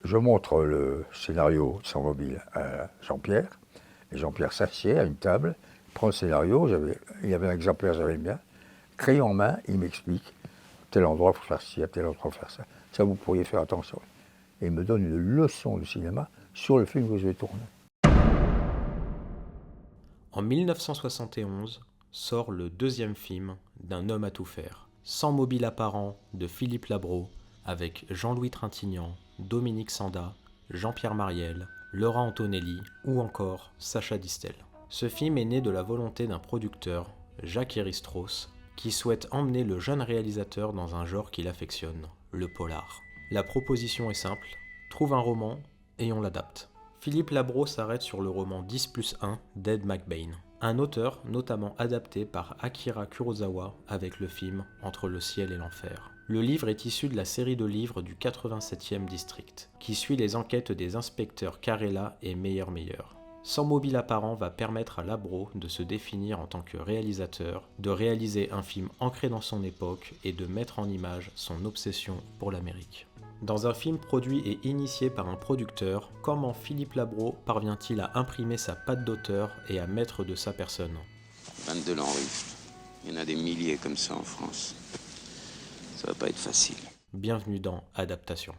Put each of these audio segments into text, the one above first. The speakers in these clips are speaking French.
Je montre le scénario sans mobile à Jean-Pierre, et Jean-Pierre s'assied à une table, prend le scénario, il y avait un exemplaire, j'avais le mien, crayon en main, il m'explique, tel endroit, il faut faire ci, à tel endroit, il faut faire ça. Ça, vous pourriez faire attention. Et il me donne une leçon de cinéma sur le film que je vais tourner. En 1971 sort le deuxième film d'un homme à tout faire, Sans mobile apparent de Philippe Labro, avec Jean-Louis Trintignant, Dominique Sanda, Jean-Pierre Mariel, Laurent Antonelli ou encore Sacha Distel. Ce film est né de la volonté d'un producteur, Jacques Héry-Strauss, qui souhaite emmener le jeune réalisateur dans un genre qu'il affectionne, le polar. La proposition est simple, trouve un roman et on l'adapte. Philippe Labro s'arrête sur le roman 10+1 d'Ed McBain, un auteur notamment adapté par Akira Kurosawa avec le film Entre le ciel et l'enfer. Le livre est issu de la série de livres du 87e district, qui suit les enquêtes des inspecteurs Carella et Meyer. Sans mobile apparent va permettre à Labro de se définir en tant que réalisateur, de réaliser un film ancré dans son époque et de mettre en image son obsession pour l'Amérique. Dans un film produit et initié par un producteur, comment Philippe Labro parvient-il à imprimer sa patte d'auteur et à mettre de sa personne? 22 Henry. Il y en a des milliers comme ça en France. Ça va pas être facile. Bienvenue dans Adaptation.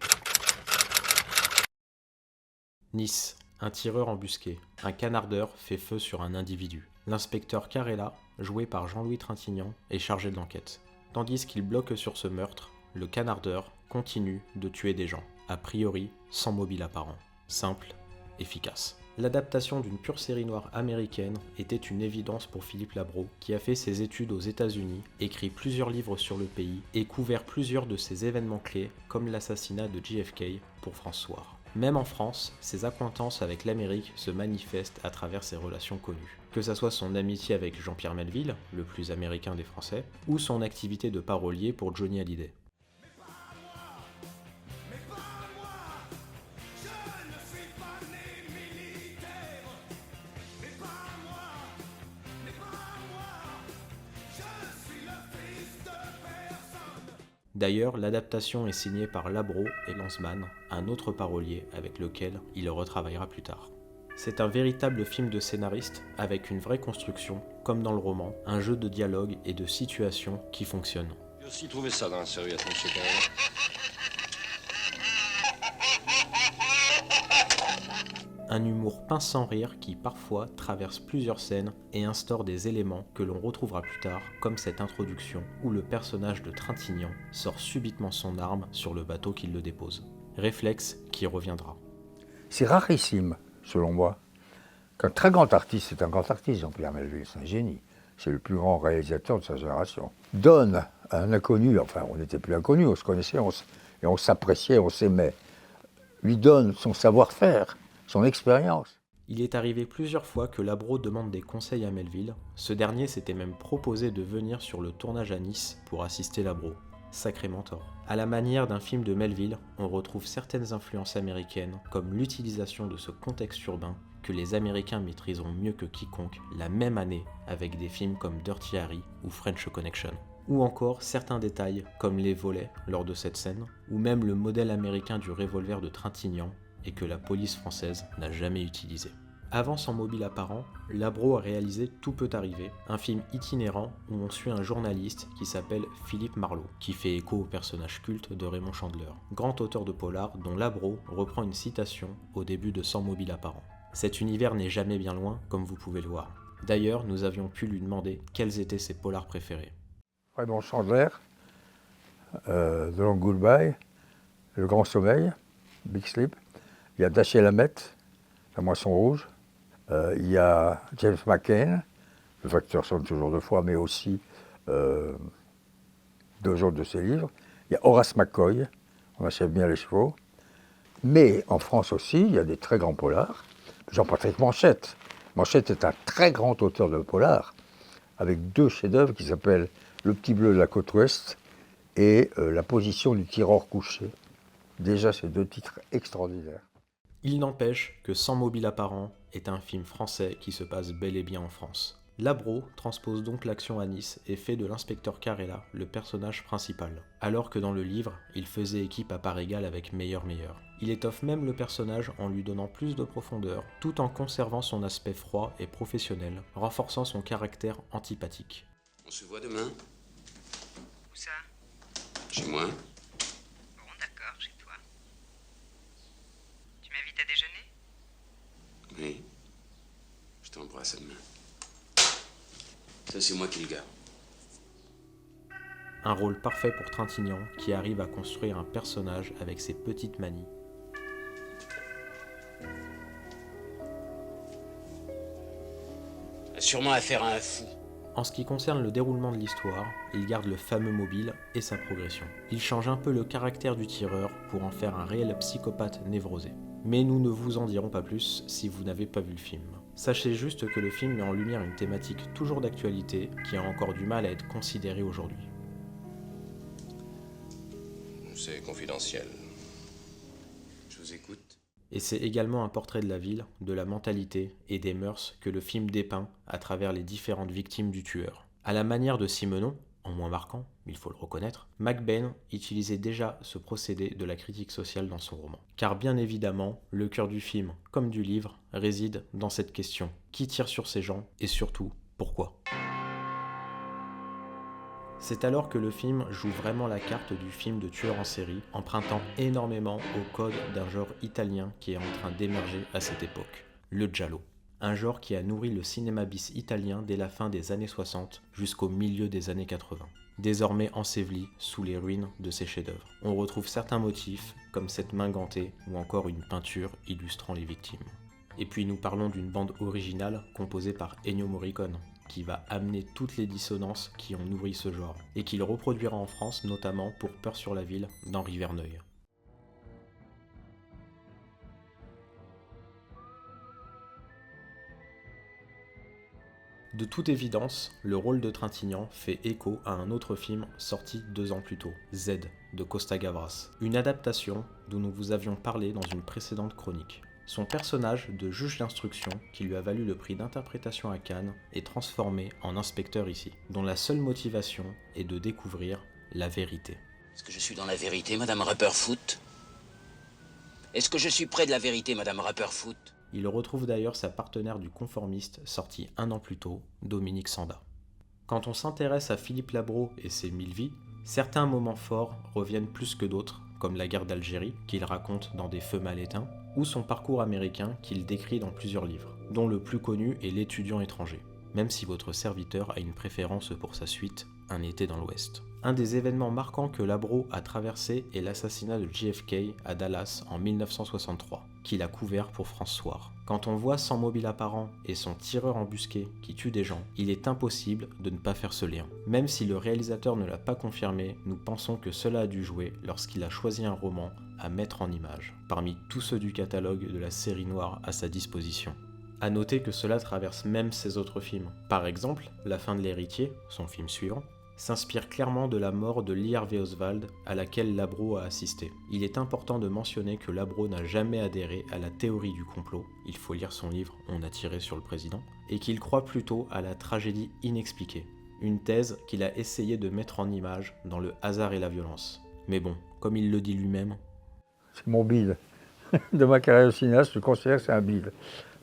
Nice, un tireur embusqué. Un canardeur fait feu sur un individu. L'inspecteur Carella, joué par Jean-Louis Trintignant, est chargé de l'enquête. Tandis qu'il bloque sur ce meurtre, le canardeur continue de tuer des gens, a priori sans mobile apparent. Simple, efficace. L'adaptation d'une pure série noire américaine était une évidence pour Philippe Labro, qui a fait ses études aux États-Unis, écrit plusieurs livres sur le pays et couvert plusieurs de ses événements clés, comme l'assassinat de JFK pour France Soir. Même en France, ses accointances avec l'Amérique se manifestent à travers ses relations connues. Que ça soit son amitié avec Jean-Pierre Melville, le plus américain des Français, ou son activité de parolier pour Johnny Hallyday. D'ailleurs, l'adaptation est signée par Labro et Lanzmann, un autre parolier avec lequel il retravaillera plus tard. C'est un véritable film de scénariste avec une vraie construction, comme dans le roman, un jeu de dialogue et de situation qui fonctionne. J'ai aussi trouvé ça dans la serviette, monsieur Carrel. Un humour pince sans rire qui parfois traverse plusieurs scènes et instaure des éléments que l'on retrouvera plus tard, comme cette introduction où le personnage de Trintignant sort subitement son arme sur le bateau qui le dépose. Réflexe qui reviendra. C'est rarissime, selon moi, qu'un très grand artiste, c'est un grand artiste, Jean-Pierre Melville, c'est un génie, c'est le plus grand réalisateur de sa génération, donne à un inconnu, enfin on n'était plus inconnus, on se connaissait et on s'appréciait, on s'aimait, lui donne son savoir-faire, son expérience. Il est arrivé plusieurs fois que Labro demande des conseils à Melville. Ce dernier s'était même proposé de venir sur le tournage à Nice pour assister Labro. Sacré mentor. À la manière d'un film de Melville, on retrouve certaines influences américaines, comme l'utilisation de ce contexte urbain que les Américains maîtriseront mieux que quiconque la même année avec des films comme Dirty Harry ou French Connection. Ou encore certains détails comme les volets lors de cette scène, ou même le modèle américain du revolver de Trintignant et que la police française n'a jamais utilisé. Avant Sans mobile apparent, Labro a réalisé Tout peut arriver, un film itinérant où on suit un journaliste qui s'appelle Philippe Marlowe, qui fait écho au personnage culte de Raymond Chandler, grand auteur de polar dont Labro reprend une citation au début de Sans mobile apparent. Cet univers n'est jamais bien loin, comme vous pouvez le voir. D'ailleurs, nous avions pu lui demander quels étaient ses polars préférés. Raymond Chandler, The Long Goodbye, Le Grand Sommeil, Big Sleep. Il y a Dashiell Hammett, La Moisson Rouge. Il y a James McCain, Le Facteur sonne toujours deux fois, mais aussi deux autres de ses livres. Il y a Horace McCoy, On achève bien les chevaux. Mais en France aussi, il y a des très grands polars. Jean-Patrick Manchette. Manchette est un très grand auteur de polar, avec deux chefs-d'œuvre qui s'appellent Le Petit Bleu de la Côte Ouest et La Position du tireur couché. Déjà, ces deux titres extraordinaires. Il n'empêche que Sans mobile apparent est un film français qui se passe bel et bien en France. Labro transpose donc l'action à Nice et fait de l'inspecteur Carella le personnage principal, alors que dans le livre, il faisait équipe à part égale avec Meyer. Il étoffe même le personnage en lui donnant plus de profondeur, tout en conservant son aspect froid et professionnel, renforçant son caractère antipathique. On se voit demain? Où ça? Chez moi? Bon, d'accord, chez toi. Tu m'invites à déjeuner? Oui. Je t'embrasse à demain. Ça, c'est moi qui le garde. Un rôle parfait pour Trintignant qui arrive à construire un personnage avec ses petites manies. A sûrement affaire à un fou. En ce qui concerne le déroulement de l'histoire, il garde le fameux mobile et sa progression. Il change un peu le caractère du tireur pour en faire un réel psychopathe névrosé. Mais nous ne vous en dirons pas plus si vous n'avez pas vu le film. Sachez juste que le film met en lumière une thématique toujours d'actualité qui a encore du mal à être considérée aujourd'hui. C'est confidentiel. Je vous écoute. Et c'est également un portrait de la ville, de la mentalité et des mœurs que le film dépeint à travers les différentes victimes du tueur. À la manière de Simenon, en moins marquant, il faut le reconnaître, McBain utilisait déjà ce procédé de la critique sociale dans son roman. Car bien évidemment, le cœur du film, comme du livre, réside dans cette question. Qui tire sur ces gens et surtout, pourquoi ? C'est alors que le film joue vraiment la carte du film de tueur en série, empruntant énormément au code d'un genre italien qui est en train d'émerger à cette époque, le giallo. Un genre qui a nourri le cinéma bis italien dès la fin des années 60 jusqu'au milieu des années 80. Désormais enseveli sous les ruines de ses chefs-d'œuvre. On retrouve certains motifs, comme cette main gantée ou encore une peinture illustrant les victimes. Et puis nous parlons d'une bande originale composée par Ennio Morricone, qui va amener toutes les dissonances qui ont nourri ce genre, et qu'il reproduira en France notamment pour Peur sur la ville d'Henri Verneuil. De toute évidence, le rôle de Trintignant fait écho à un autre film sorti 2 ans plus tôt, Z, de Costa Gavras, une adaptation dont nous vous avions parlé dans une précédente chronique. Son personnage de juge d'instruction, qui lui a valu le prix d'interprétation à Cannes, est transformé en inspecteur ici, dont la seule motivation est de découvrir la vérité. Est-ce que je suis dans la vérité, Madame Rapperfoot? Est-ce que je suis près de la vérité, Madame Rapperfoot? Il retrouve d'ailleurs sa partenaire du conformiste, sorti 1 an plus tôt, Dominique Sanda. Quand on s'intéresse à Philippe Labro et ses 1000 vies, certains moments forts reviennent plus que d'autres, comme la guerre d'Algérie, qu'il raconte dans Des feux mal éteints, ou son parcours américain qu'il décrit dans plusieurs livres, dont le plus connu est L'étudiant étranger, même si votre serviteur a une préférence pour sa suite, Un été dans l'Ouest. Un des événements marquants que Labro a traversé est l'assassinat de JFK à Dallas en 1963, qu'il a couvert pour France Soir. Quand on voit Sans mobile apparent et son tireur embusqué qui tue des gens, il est impossible de ne pas faire ce lien. Même si le réalisateur ne l'a pas confirmé, nous pensons que cela a dû jouer lorsqu'il a choisi un roman à mettre en image, parmi tous ceux du catalogue de la série noire à sa disposition. À noter que cela traverse même ses autres films. Par exemple, La fin de l'héritier, son film suivant, s'inspire clairement de la mort de Lee Harvey Oswald à laquelle Labro a assisté. Il est important de mentionner que Labro n'a jamais adhéré à la théorie du complot, il faut lire son livre « On a tiré sur le président », et qu'il croit plutôt à la tragédie inexpliquée, une thèse qu'il a essayé de mettre en image dans Le hasard et la violence. Mais bon, comme il le dit lui-même, C'est mon bide. De ma carrière de cinéaste, je considère que c'est un bide.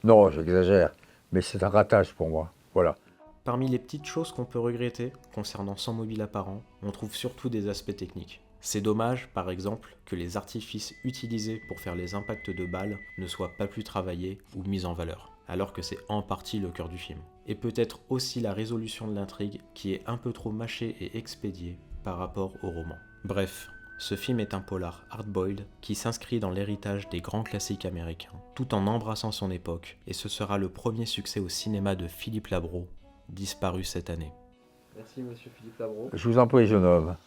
Non, j'exagère, mais c'est un ratage pour moi. Voilà. Parmi les petites choses qu'on peut regretter concernant Sans mobile apparent, on trouve surtout des aspects techniques. C'est dommage, par exemple, que les artifices utilisés pour faire les impacts de balles ne soient pas plus travaillés ou mis en valeur, alors que c'est en partie le cœur du film. Et peut-être aussi la résolution de l'intrigue qui est un peu trop mâchée et expédiée par rapport au roman. Bref, ce film est un polar hard-boiled qui s'inscrit dans l'héritage des grands classiques américains, tout en embrassant son époque, et ce sera le premier succès au cinéma de Philippe Labro, disparu cette année. Merci monsieur Philippe Labro. Je vous en prie, jeune homme.